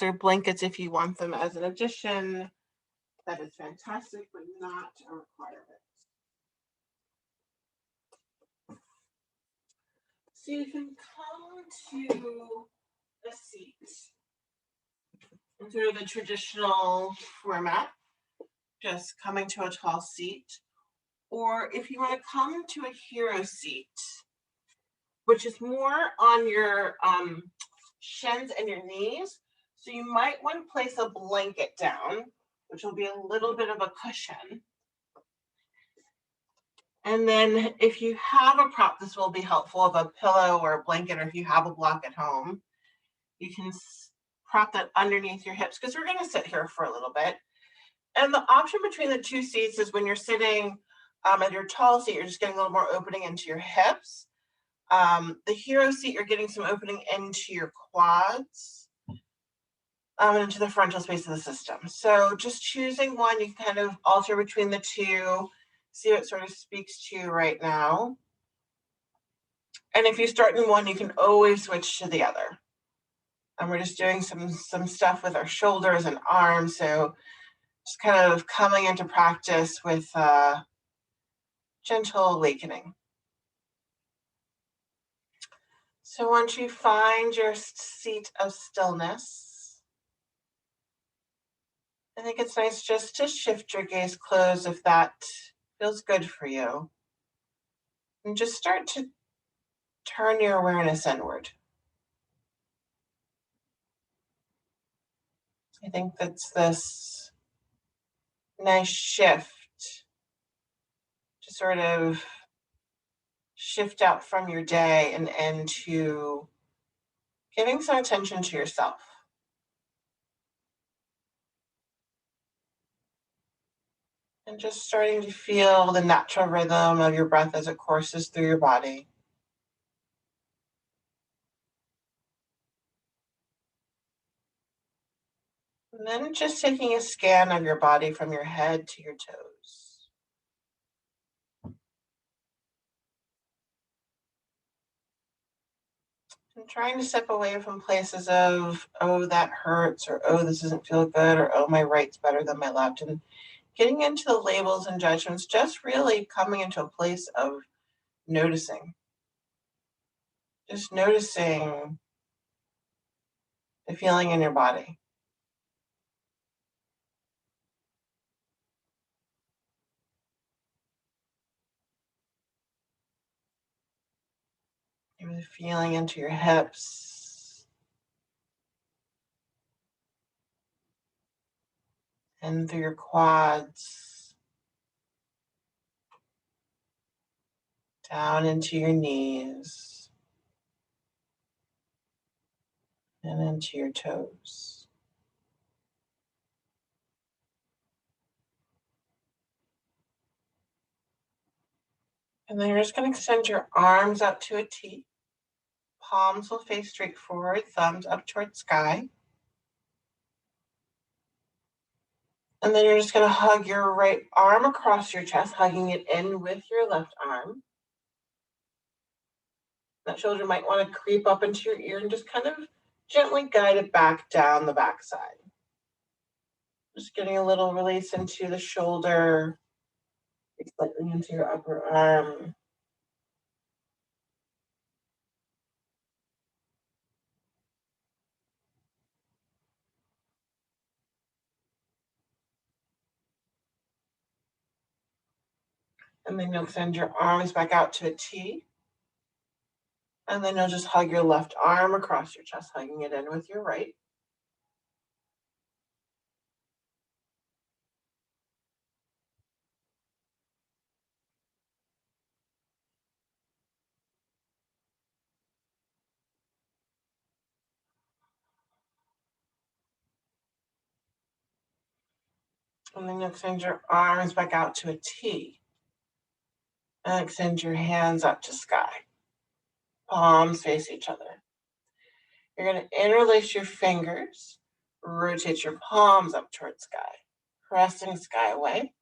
or blankets if you want them as an addition. That is fantastic, but not a requirement. So you can come to a seat through the traditional format, just coming to a tall seat. Or if you want to come to a hero seat, which is more on your shins and your knees. So you might want to place a blanket down, which will be a little bit of a cushion. And then if you have a prop, this will be helpful, of a pillow or a blanket, or if you have a block at home, you can prop that underneath your hips, because we're going to sit here for a little bit. And the option between the two seats is when you're sitting at your tall seat, you're just getting a little more opening into your hips. The hero seat, you're getting some opening into your quads and into the frontal space of the system. So just choosing one, you can kind of alter between the two, see what sort of speaks to you right now. And if you start in one, you can always switch to the other. And we're just doing some stuff with our shoulders and arms. So just kind of coming into practice with gentle awakening. So once you find your seat of stillness, I think it's nice just to shift your gaze closed if that feels good for you. And just start to turn your awareness inward. I think that's this nice shift to sort of shift out from your day and into giving some attention to yourself. And just starting to feel the natural rhythm of your breath as it courses through your body. And then just taking a scan of your body from your head to your toes. And trying to step away from places of, oh, that hurts, or oh, this doesn't feel good, or oh, my right's better than my left. And getting into the labels and judgments, just really coming into a place of noticing. Just noticing the feeling in your body. Really feeling into your hips and through your quads, down into your knees and into your toes. And then you're just going to extend your arms up to a T. Palms will face straight forward, thumbs up towards sky. And then you're just going to hug your right arm across your chest, hugging it in with your left arm. That shoulder might want to creep up into your ear and just kind of gently guide it back down the backside. Just getting a little release into the shoulder, slightly into your upper arm. And then you'll send your arms back out to a T. And then you'll just hug your left arm across your chest, hugging it in with your right. And then you'll extend your arms back out to a T. And extend your hands up to sky. Palms face each other. You're going to interlace your fingers, rotate your palms up towards sky, pressing sky away.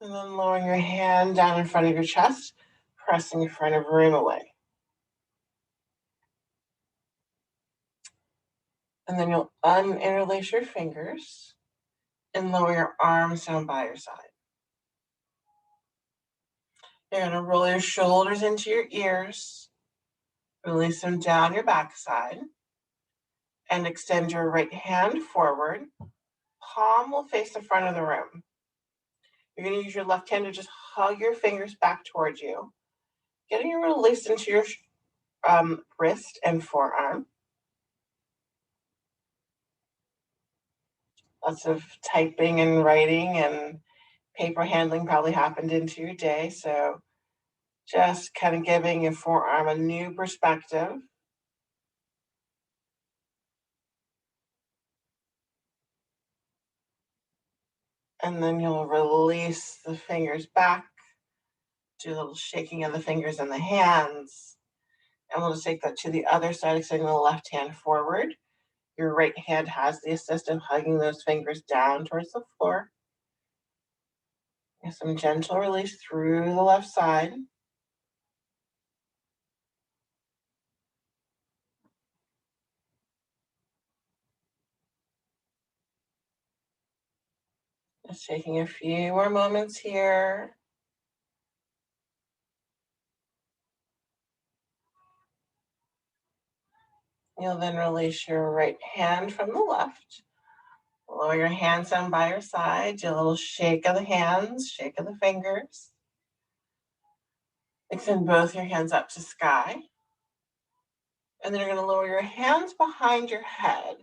And then lowering your hand down in front of your chest, pressing your front of room away. And then you'll uninterlace your fingers and lower your arms down by your side. You're going to roll your shoulders into your ears, release them down your backside, and extend your right hand forward. Palm will face the front of the room. You're going to use your left hand to just hug your fingers back towards you, getting your release into your wrist and forearm. Lots of typing and writing and paper handling probably happened into your day, so just kind of giving your forearm a new perspective. And then you'll release the fingers back, do a little shaking of the fingers and the hands. And we'll just take that to the other side, extending the left hand forward. Your right hand has the assist of hugging those fingers down towards the floor. And some gentle release through the left side. Just taking a few more moments here. You'll then release your right hand from the left. Lower your hands down by your side. Do a little shake of the hands, shake of the fingers. Extend both your hands up to sky. And then you're going to lower your hands behind your head,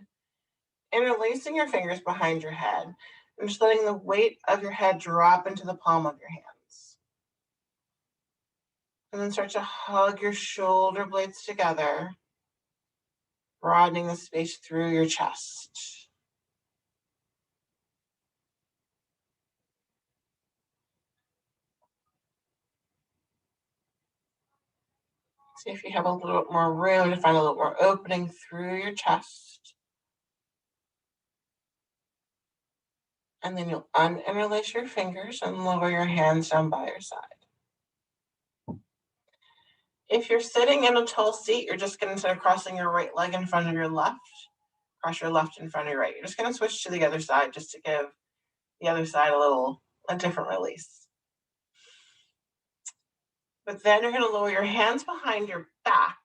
interlacing your fingers behind your head, and just letting the weight of your head drop into the palm of your hands. And then start to hug your shoulder blades together, broadening the space through your chest. See if you have a little bit more room to find a little more opening through your chest. And then you'll uninterlace your fingers and lower your hands down by your side. If you're sitting in a tall seat, you're just going to, instead of crossing your right leg in front of your left, cross your left in front of your right. You're just going to switch to the other side just to give the other side a different release. But then you're going to lower your hands behind your back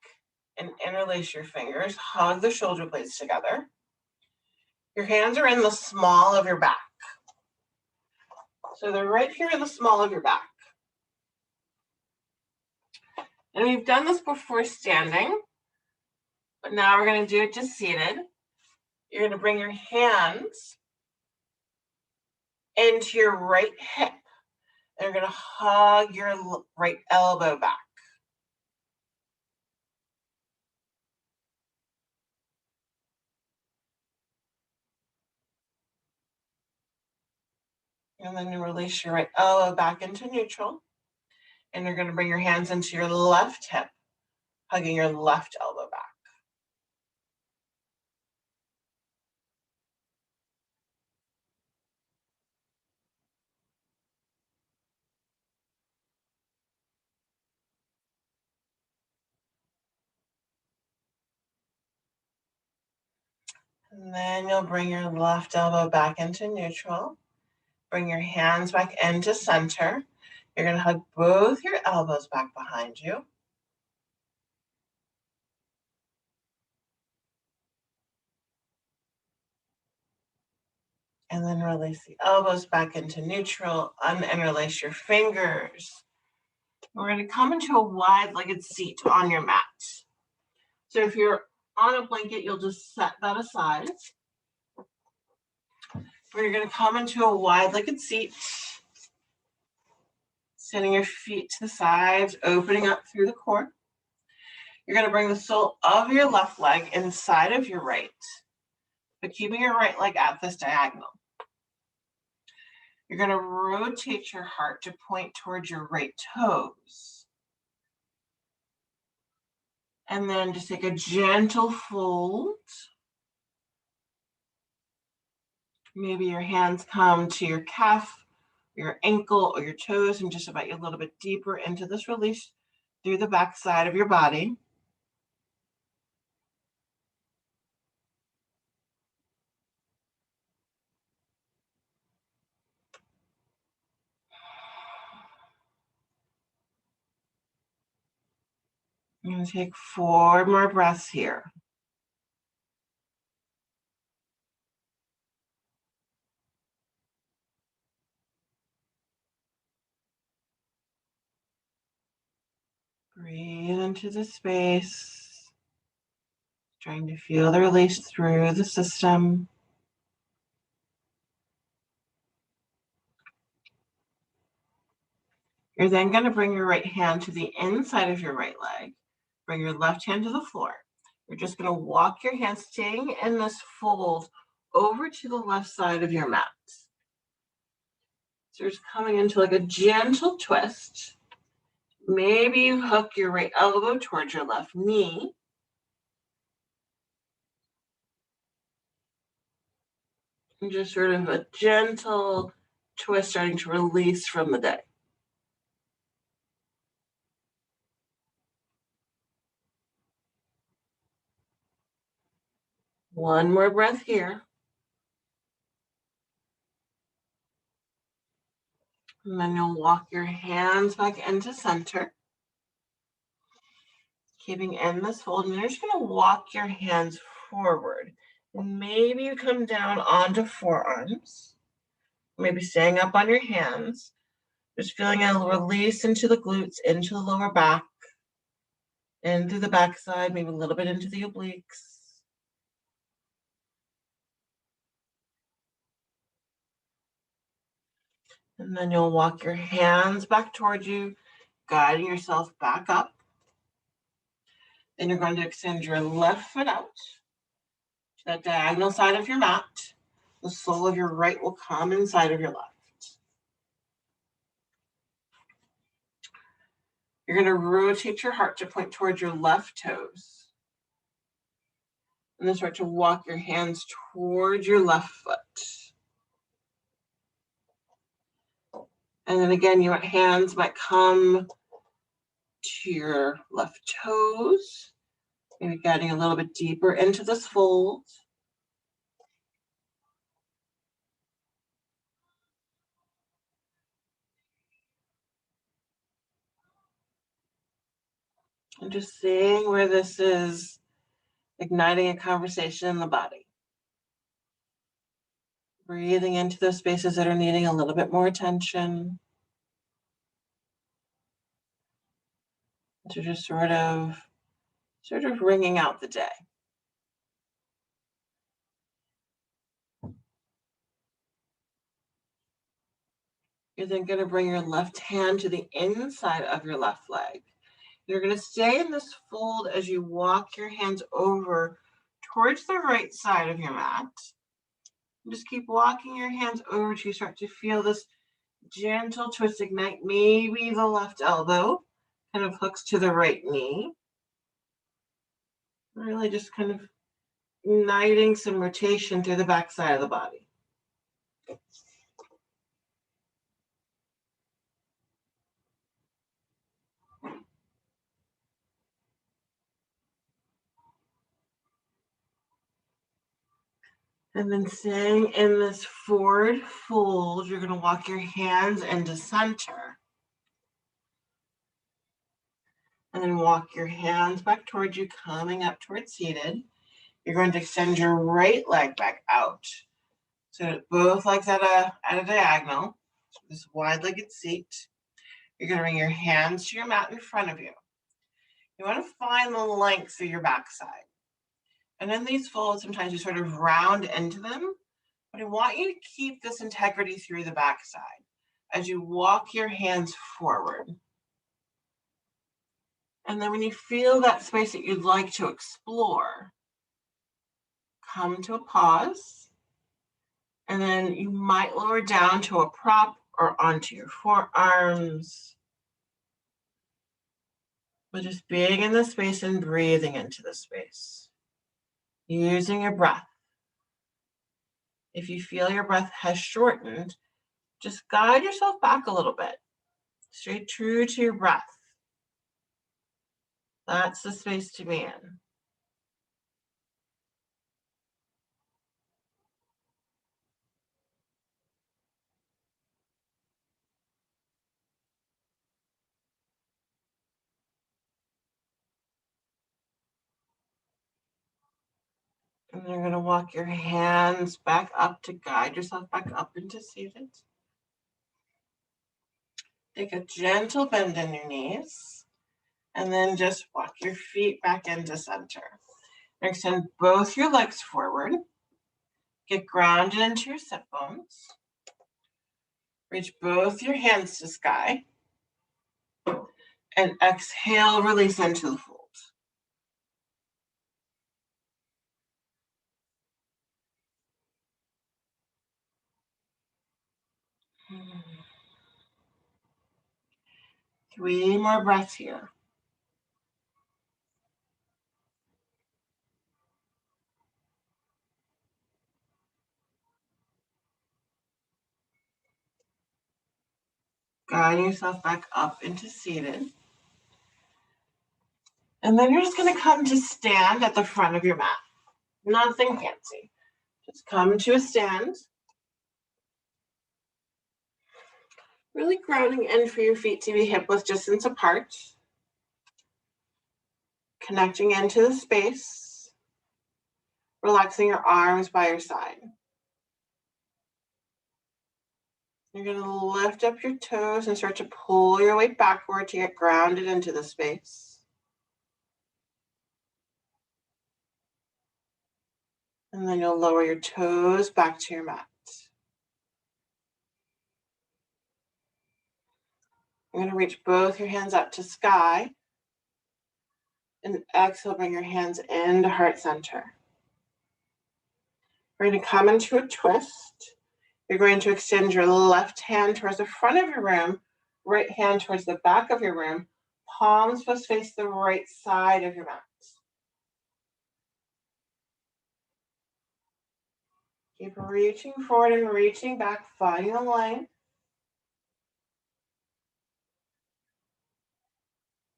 and interlace your fingers. Hug the shoulder blades together. Your hands are in the small of your back. So they're right here in the small of your back. And we've done this before standing, but now we're going to do it just seated. You're going to bring your hands into your right hip. And you're going to hug your right elbow back. And then you release your right elbow back into neutral. And you're going to bring your hands into your left hip, hugging your left elbow back. And then you'll bring your left elbow back into neutral. Bring your hands back into center. You're going to hug both your elbows back behind you. And then release the elbows back into neutral. Uninterlace your fingers. We're going to come into a wide-legged seat on your mat. So if you're on a blanket, you'll just set that aside. You're going to come into a wide-legged seat, sending your feet to the sides, opening up through the core. You're going to bring the sole of your left leg inside of your right, but keeping your right leg at this diagonal. You're going to rotate your heart to point towards your right toes. And then just take a gentle fold. Maybe your hands come to your calf, your ankle, or your toes, and just invite you a little bit deeper into this release through the back side of your body. I'm going to take 4 more breaths here. Breathe into the space, trying to feel the release through the system. You're then going to bring your right hand to the inside of your right leg. Bring your left hand to the floor. You're just going to walk your hand, staying in this fold, over to the left side of your mat. So you're just coming into like a gentle twist. Maybe you hook your right elbow towards your left knee. And just sort of a gentle twist, starting to release from the day. One more breath here. And then you'll walk your hands back into center, keeping in this fold. And you're just going to walk your hands forward. And maybe you come down onto forearms, maybe staying up on your hands, just feeling a release into the glutes, into the lower back, into the backside, maybe a little bit into the obliques. And then you'll walk your hands back towards you, guiding yourself back up. Then you're going to extend your left foot out to that diagonal side of your mat. The sole of your right will come inside of your left. You're going to rotate your heart to point towards your left toes. And then start to walk your hands towards your left foot. And then again, your hands might come to your left toes, maybe getting a little bit deeper into this fold. And just seeing where this is igniting a conversation in the body. Breathing into those spaces that are needing a little bit more attention. To just sort of ringing out the day. You're then going to bring your left hand to the inside of your left leg. You're going to stay in this fold as you walk your hands over towards the right side of your mat. And just keep walking your hands over till you start to feel this gentle twist ignite. Maybe the left elbow kind of hooks to the right knee. Really just kind of igniting some rotation through the back side of the body. And then staying in this forward fold, you're going to walk your hands into center. And then walk your hands back towards you, coming up towards seated. You're going to extend your right leg back out. So both legs at a diagonal, so this wide-legged seat. You're going to bring your hands to your mat in front of you. You want to find the length of your backside. And in these folds, sometimes you sort of round into them. But I want you to keep this integrity through the backside as you walk your hands forward. And then when you feel that space that you'd like to explore, come to a pause. And then you might lower down to a prop or onto your forearms. But just being in the space and breathing into the space. Using your breath. If you feel your breath has shortened, just guide yourself back a little bit. Stay true to your breath. That's the space to be in. And then you're going to walk your hands back up to guide yourself back up into seated. Take a gentle bend in your knees. And then just walk your feet back into center. Extend both your legs forward. Get grounded into your sit bones. Reach both your hands to sky. And exhale, release into the fold. Three more breaths here. Guide yourself back up into seated. And then you're just going to come to stand at the front of your mat. Nothing fancy. Just come to a stand. Really grounding in for your feet to be hip width distance apart. Connecting into the space. Relaxing your arms by your side. You're going to lift up your toes and start to pull your weight backward to get grounded into the space. And then you'll lower your toes back to your mat. You're going to reach both your hands up to sky. And exhale, bring your hands into heart center. We're going to come into a twist. You're going to extend your left hand towards the front of your room, right hand towards the back of your room. Palms must face the right side of your mat. Keep reaching forward and reaching back, finding the line.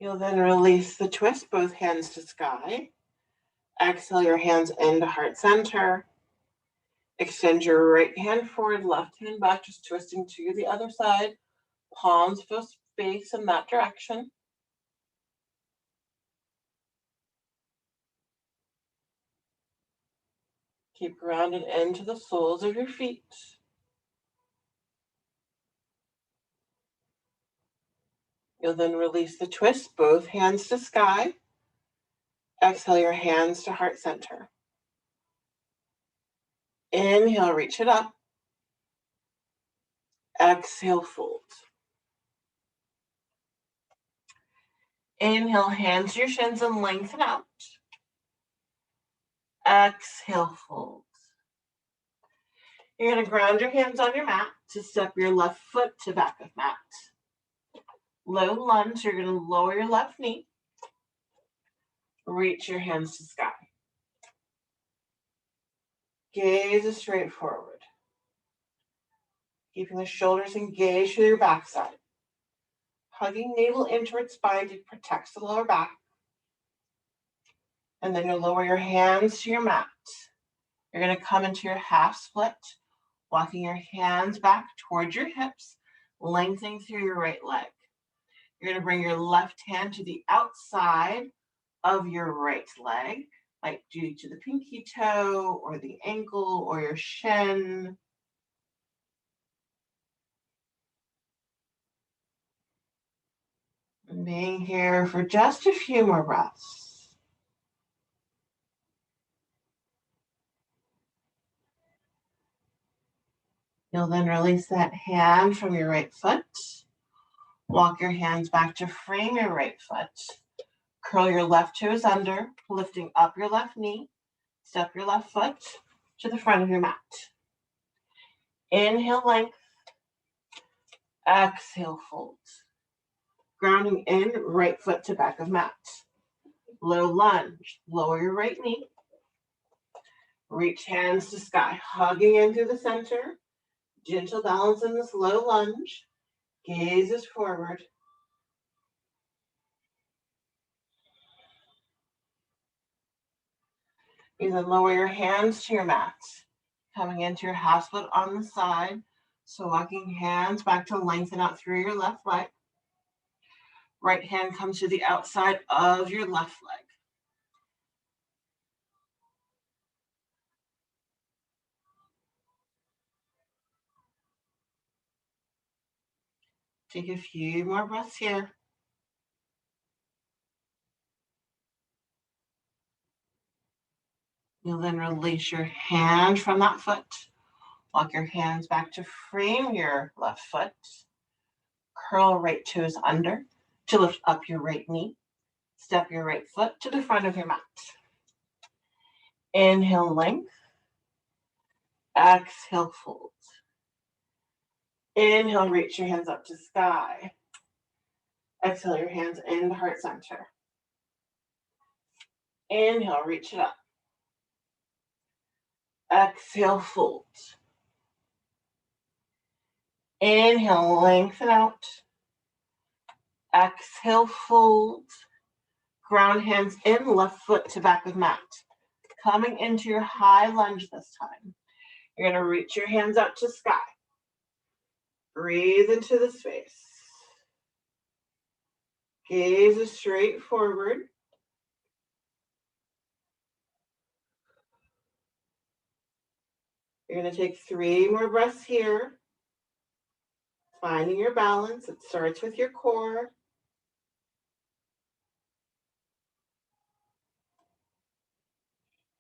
You'll then release the twist, both hands to sky. Exhale your hands into heart center. Extend your right hand forward, left hand back, just twisting to the other side. Palms face in that direction. Keep grounded into the soles of your feet. You'll then release the twist, both hands to sky. Exhale your hands to heart center. Inhale, reach it up. Exhale, fold. Inhale, hands to your shins and lengthen out. Exhale, fold. You're going to ground your hands on your mat to step your left foot to back of mat. Low lunge, you're going to lower your left knee. Reach your hands to sky. Gaze straight forward. Keeping the shoulders engaged with your backside. Hugging navel into its spine to protect the lower back. And then you'll lower your hands to your mat. You're going to come into your half split, walking your hands back towards your hips, lengthening through your right leg. You're going to bring your left hand to the outside of your right leg, like due to the pinky toe or the ankle or your shin. And being here for just a few more breaths. You'll then release that hand from your right foot. Walk your hands back to frame your right foot. Curl your left toes under, lifting up your left knee. Step your left foot to the front of your mat. Inhale, length. Exhale, fold. Grounding in, right foot to back of mat. Low lunge, lower your right knee. Reach hands to sky, hugging in through the center. Gentle balance in this low lunge. Gaze is forward. You then lower your hands to your mat. Coming into your half split on the side. So walking hands back to lengthen out through your left leg. Right hand comes to the outside of your left leg. Take a few more breaths here. You'll then release your hand from that foot. Walk your hands back to frame your left foot. Curl right toes under to lift up your right knee. Step your right foot to the front of your mat. Inhale, length. Exhale, fold. Inhale, reach your hands up to sky. Exhale your hands in the heart center. Inhale, reach it up. Exhale, fold. Inhale, lengthen out. Exhale, fold. Ground hands in, left foot to back of mat. Coming into your high lunge this time. You're going to reach your hands up to sky. Breathe into the space. Gaze straight forward. You're going to take 3 more breaths here. Finding your balance. It starts with your core.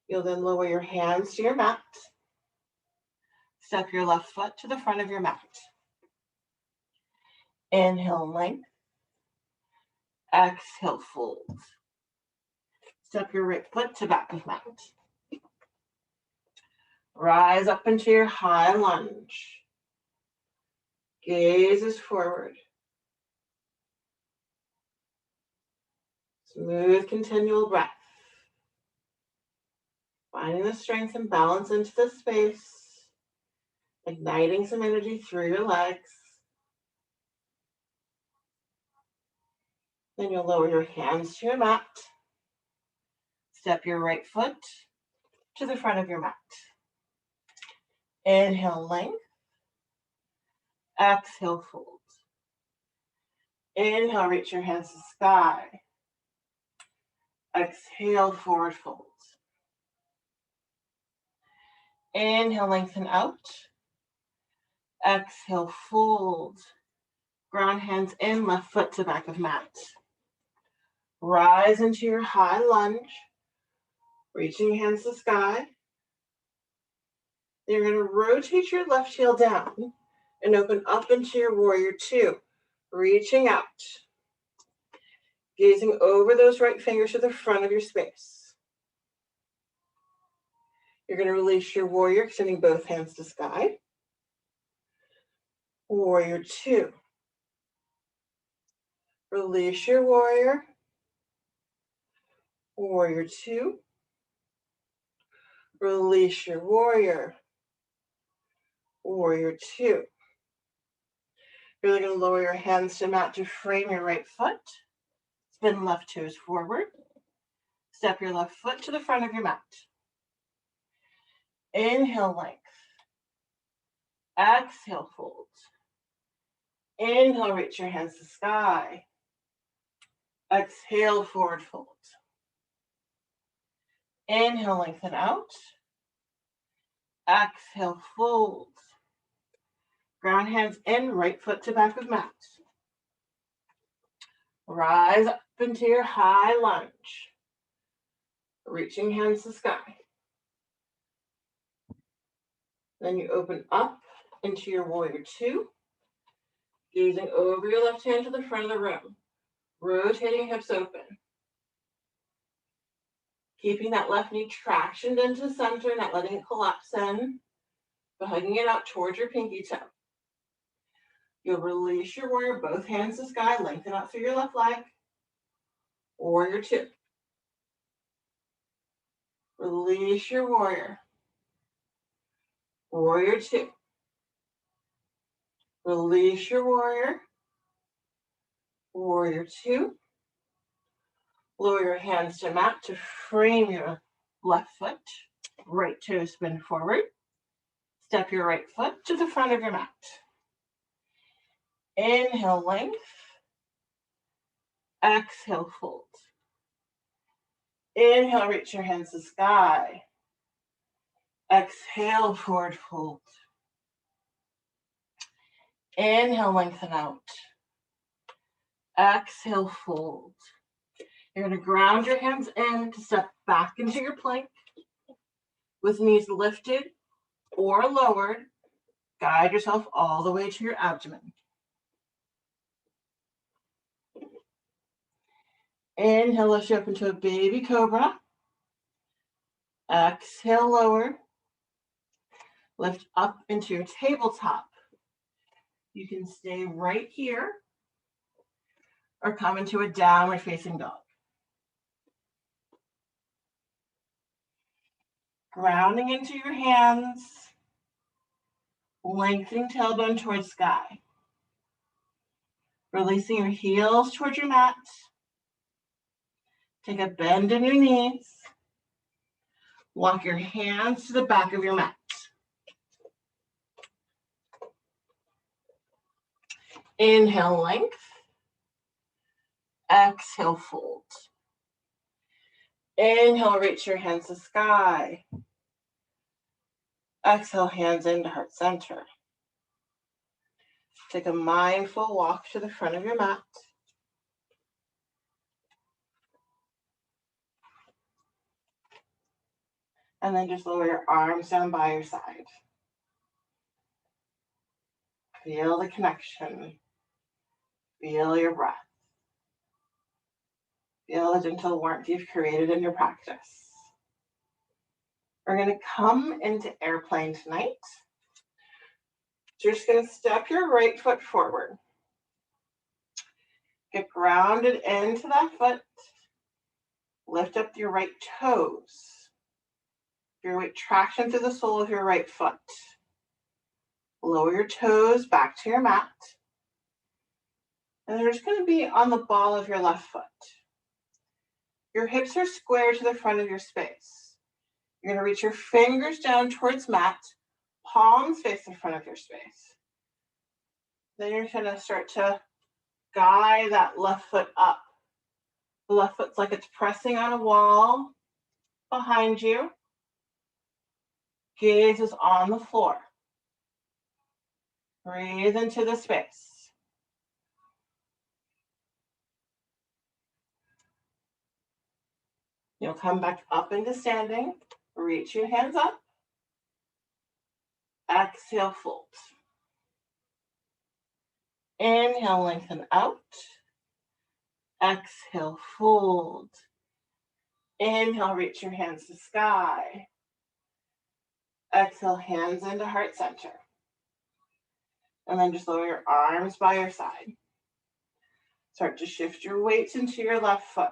You'll then lower your hands to your mat. Step your left foot to the front of your mat. Inhale, length. Exhale, fold. Step your right foot to back of mat. Rise up into your high lunge. Gaze is forward. Smooth, continual breath. Finding the strength and balance into the space. Igniting some energy through your legs. Then you'll lower your hands to your mat. Step your right foot to the front of your mat. Inhale, length. Exhale, fold. Inhale, reach your hands to sky. Exhale, forward fold. Inhale, lengthen out. Exhale, fold. Ground hands in, left foot to back of mat. Rise into your high lunge. Reaching hands to sky. Then you're going to rotate your left heel down and open up into your warrior 2. Reaching out. Gazing over those right fingers to the front of your space. You're going to release your warrior, extending both hands to sky. Warrior 2. Release your warrior. Warrior 2. Release your warrior. Warrior 2. You're really going to lower your hands to mat to frame your right foot. Spin left toes forward. Step your left foot to the front of your mat. Inhale, length. Exhale, fold. Inhale, reach your hands to sky. Exhale, forward fold. Inhale, lengthen out. Exhale, fold. Ground hands in, right foot to back of mat. Rise up into your high lunge. Reaching hands to sky. Then you open up into your warrior 2. Gazing over your left hand to the front of the room. Rotating hips open. Keeping that left knee tractioned into center, not letting it collapse in, but hugging it out towards your pinky toe. You'll release your warrior, both hands to sky, lengthen out through your left leg. Warrior 2. Release your warrior. Warrior 2. Release your warrior. Warrior 2. Lower your hands to mat to frame your left foot. Right toe spin forward. Step your right foot to the front of your mat. Inhale, length. Exhale, fold. Inhale, reach your hands to sky. Exhale, forward fold. Inhale, lengthen out. Exhale, fold. You're going to ground your hands in to step back into your plank with knees lifted or lowered. Guide yourself all the way to your abdomen. Inhale, lift you up into a baby cobra. Exhale, lower. Lift up into your tabletop. You can stay right here or come into a downward facing dog. Grounding into your hands, lengthening tailbone towards sky. Releasing your heels towards your mat. Take a bend in your knees. Walk your hands to the back of your mat. Inhale, length. Exhale, fold. Inhale, reach your hands to sky. Exhale, hands into heart center. Take a mindful walk to the front of your mat. And then just lower your arms down by your side. Feel the connection. Feel your breath. Feel the gentle warmth you've created in your practice. We're going to come into airplane tonight. So you're just going to step your right foot forward. Get grounded into that foot. Lift up your right toes. Your weight traction through the sole of your right foot. Lower your toes back to your mat. And they're just going to be on the ball of your left foot. Your hips are square to the front of your space. You're going to reach your fingers down towards mat. Palms face the front of your space. Then you're going to start to guide that left foot up. The left foot's like it's pressing on a wall behind you. Gaze is on the floor. Breathe into the space. You'll come back up into standing. Reach your hands up. Exhale, fold. Inhale, lengthen out. Exhale, fold. Inhale, reach your hands to sky. Exhale, hands into heart center. And then just lower your arms by your side. Start to shift your weights into your left foot.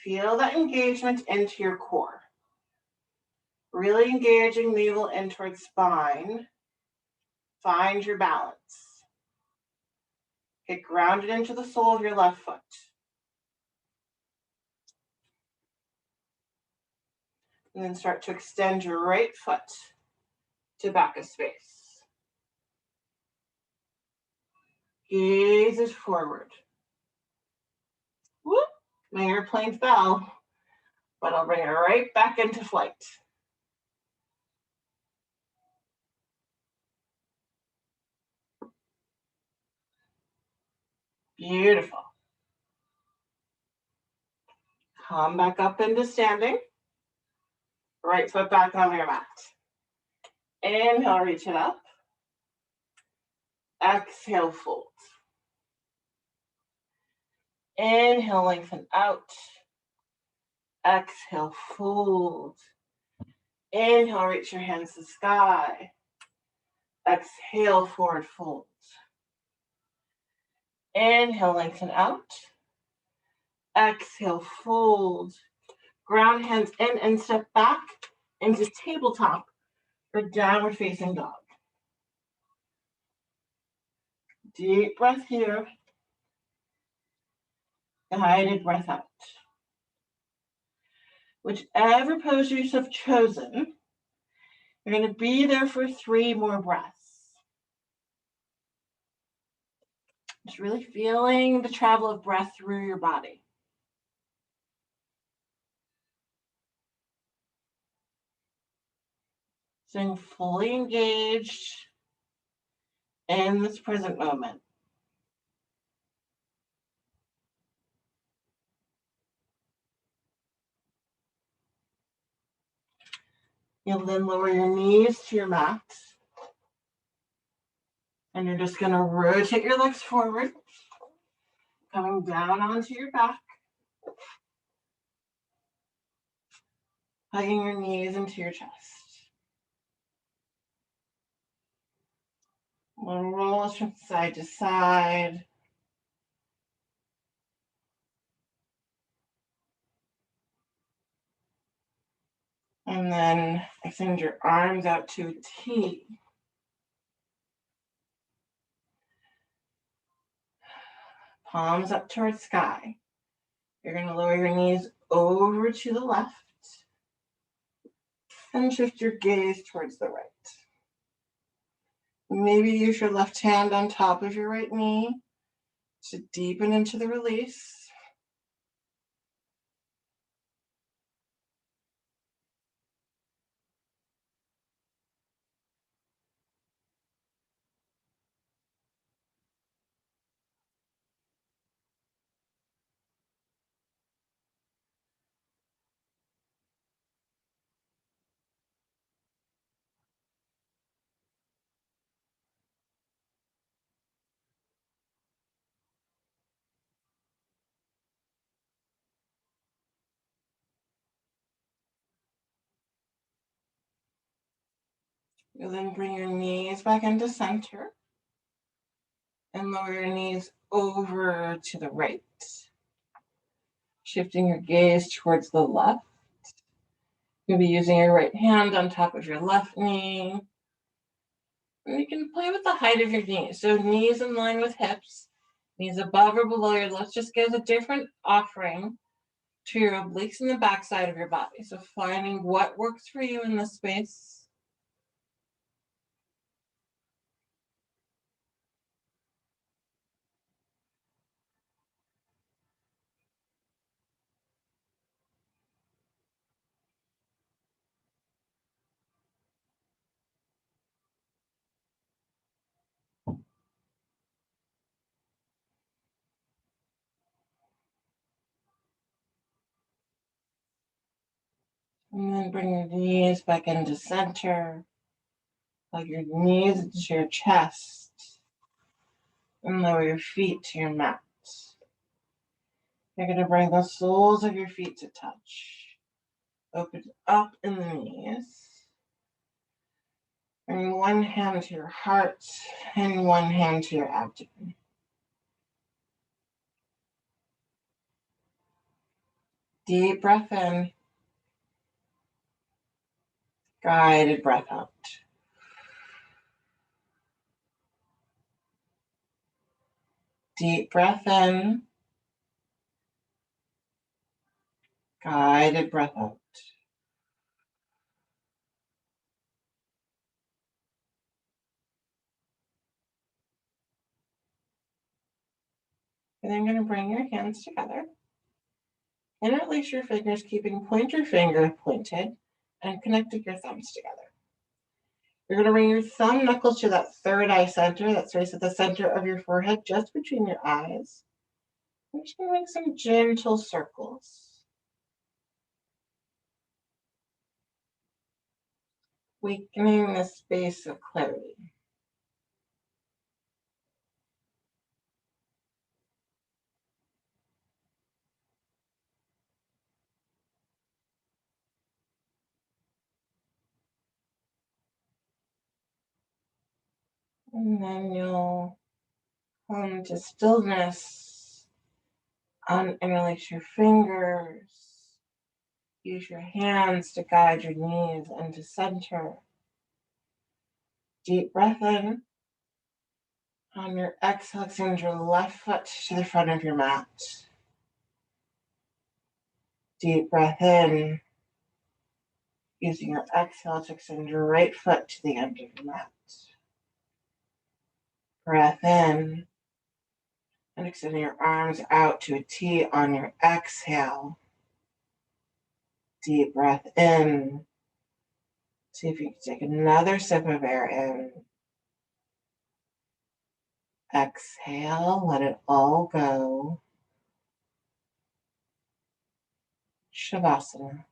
Feel that engagement into your core. Really engaging navel in towards spine. Find your balance. Get grounded into the sole of your left foot. And then start to extend your right foot to back of space. Gaze is forward. Whoop, my airplane fell, but I'll bring it right back into flight. Beautiful. Come back up into standing. Right foot back on your mat. Inhale, reach it up. Exhale, fold. Inhale, lengthen out. Exhale, fold. Inhale, reach your hands to sky. Exhale, forward fold. Inhale, lengthen out. Exhale, fold. Ground hands in and step back into tabletop or downward facing dog. Deep breath here. Guided breath out. Whichever pose you have chosen, you're going to be there for 3 more breaths. Just really feeling the travel of breath through your body. Staying fully engaged in this present moment. You'll then lower your knees to your mat. And you're just going to rotate your legs forward, coming down onto your back, hugging your knees into your chest. Little rolls from side to side. And then extend your arms out to a T. Palms up towards sky. You're going to lower your knees over to the left and shift your gaze towards the right. Maybe use your left hand on top of your right knee to deepen into the release. You'll then bring your knees back into center and lower your knees over to the right. Shifting your gaze towards the left. You'll be using your right hand on top of your left knee. And you can play with the height of your knees. So knees in line with hips, knees above or below your lips just gives a different offering to your obliques and the backside of your body. So finding what works for you in this space. And then bring your knees back into center. Hug your knees into your chest. And lower your feet to your mat. You're going to bring the soles of your feet to touch. Open up in the knees. Bring one hand to your heart and one hand to your abdomen. Deep breath in. Guided breath out. Deep breath in. Guided breath out. And then you're going to bring your hands together. Interlace your fingers, keeping pointer finger pointed, and connecting your thumbs together. You're going to bring your thumb knuckles to that third eye center that's right at the center of your forehead, just between your eyes. I'm just going to make some gentle circles. Weakening the space of clarity. And then you'll come to stillness. Interlace your fingers. Use your hands to guide your knees into center. Deep breath in. On your exhale, extend your left foot to the front of your mat. Deep breath in. Using your exhale to extend your right foot to the end of your mat. Breath in. And extending your arms out to a T on your exhale. Deep breath in. See if you can take another sip of air in. Exhale, let it all go. Shavasana.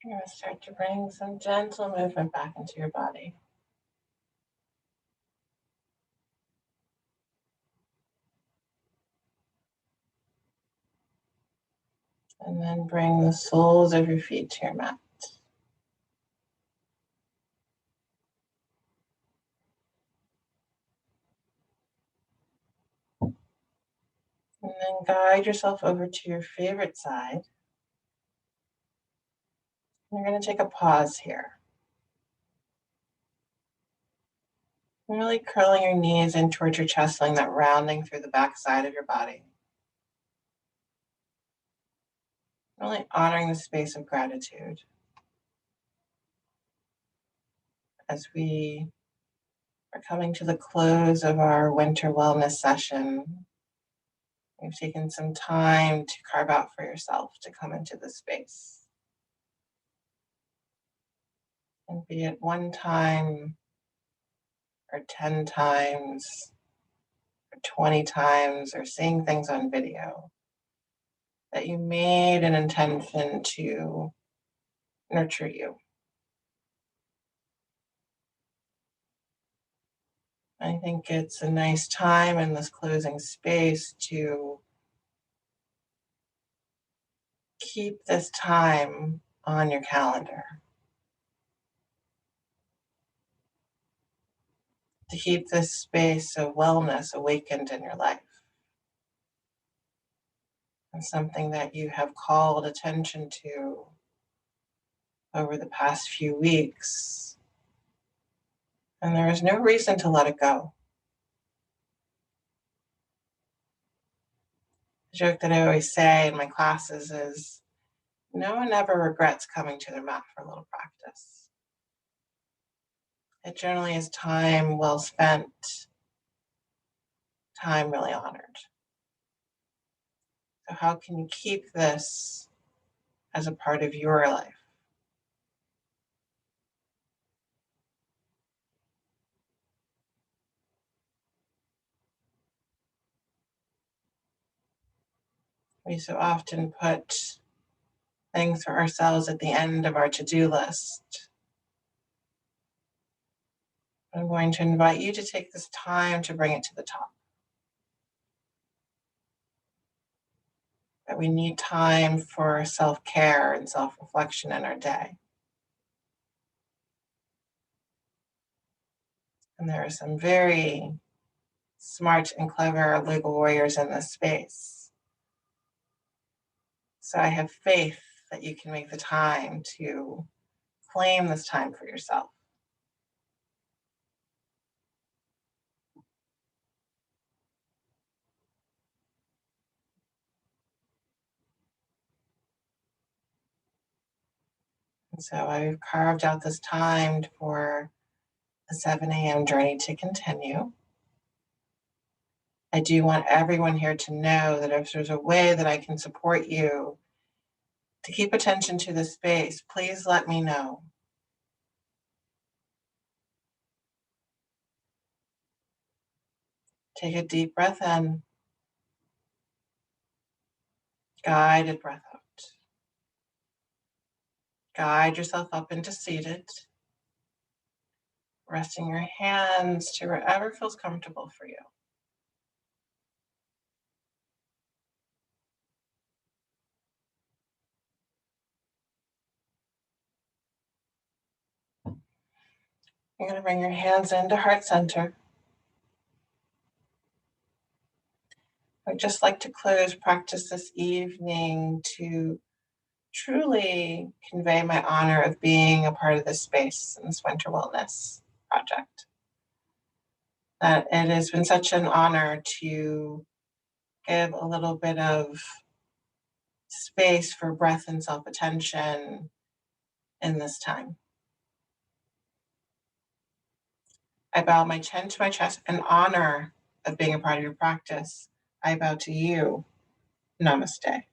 You're going to start to bring some gentle movement back into your body. And then bring the soles of your feet to your mat. And then guide yourself over to your favorite side. You're going to take a pause here. Really curling your knees in towards your chest, feeling that rounding through the back side of your body. Really honoring the space of gratitude. As we are coming to the close of our winter wellness session, you've taken some time to carve out for yourself to come into this space. And be it one time or 10 times or 20 times or seeing things on video, that you made an intention to nurture you. I think it's a nice time in this closing space to keep this time on your calendar, to keep this space of wellness awakened in your life. And something that you have called attention to over the past few weeks. And there is no reason to let it go. The joke that I always say in my classes is, no one ever regrets coming to their mat for a little practice. It generally is time well spent, time really honored. So how can you keep this as a part of your life? We so often put things for ourselves at the end of our to-do list. I'm going to invite you to take this time to bring it to the top. That we need time for self-care and self-reflection in our day. And there are some very smart and clever legal warriors in this space. So I have faith that you can make the time to claim this time for yourself. And so I've carved out this time for the 7 a.m. journey to continue. I do want everyone here to know that if there's a way that I can support you to keep attention to the space, please let me know. Take a deep breath in, guided breath out. Guide yourself up into seated, resting your hands to wherever feels comfortable for you. You're going to bring your hands into heart center. I'd just like to close practice this evening to truly convey my honor of being a part of this space in this winter wellness project. That it has been such an honor to give a little bit of space for breath and self-attention in this time. I bow my chin to my chest in honor of being a part of your practice. I bow to you. Namaste.